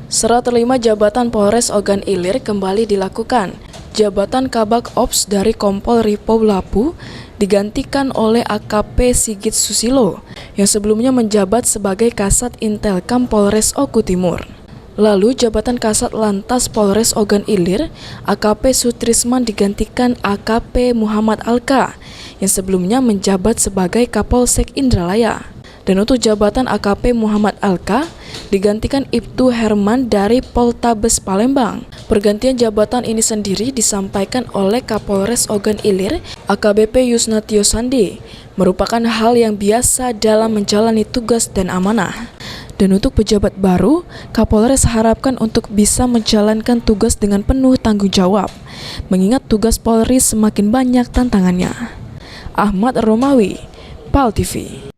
Serah terima jabatan Polres Ogan Ilir kembali dilakukan. Jabatan Kabak Ops dari Kompol Ripo Lapu digantikan oleh AKP Sigit Susilo yang sebelumnya menjabat sebagai Kasat Intelkam Polres Oku Timur. Lalu jabatan Kasat Lantas Polres Ogan Ilir, AKP Sutrisman digantikan AKP Muhammad Alka yang sebelumnya menjabat sebagai Kapolsek Indralaya. Dan untuk jabatan AKP Muhammad Alka digantikan Ibtu Herman dari Poltabes Palembang. Pergantian jabatan ini sendiri disampaikan oleh Kapolres Ogan Ilir, AKBP Yusnatio Sandi, merupakan hal yang biasa dalam menjalani tugas dan amanah. Dan untuk pejabat baru, Kapolres harapkan untuk bisa menjalankan tugas dengan penuh tanggung jawab, mengingat tugas Polri semakin banyak tantangannya. Ahmad Romawi, PAL TV.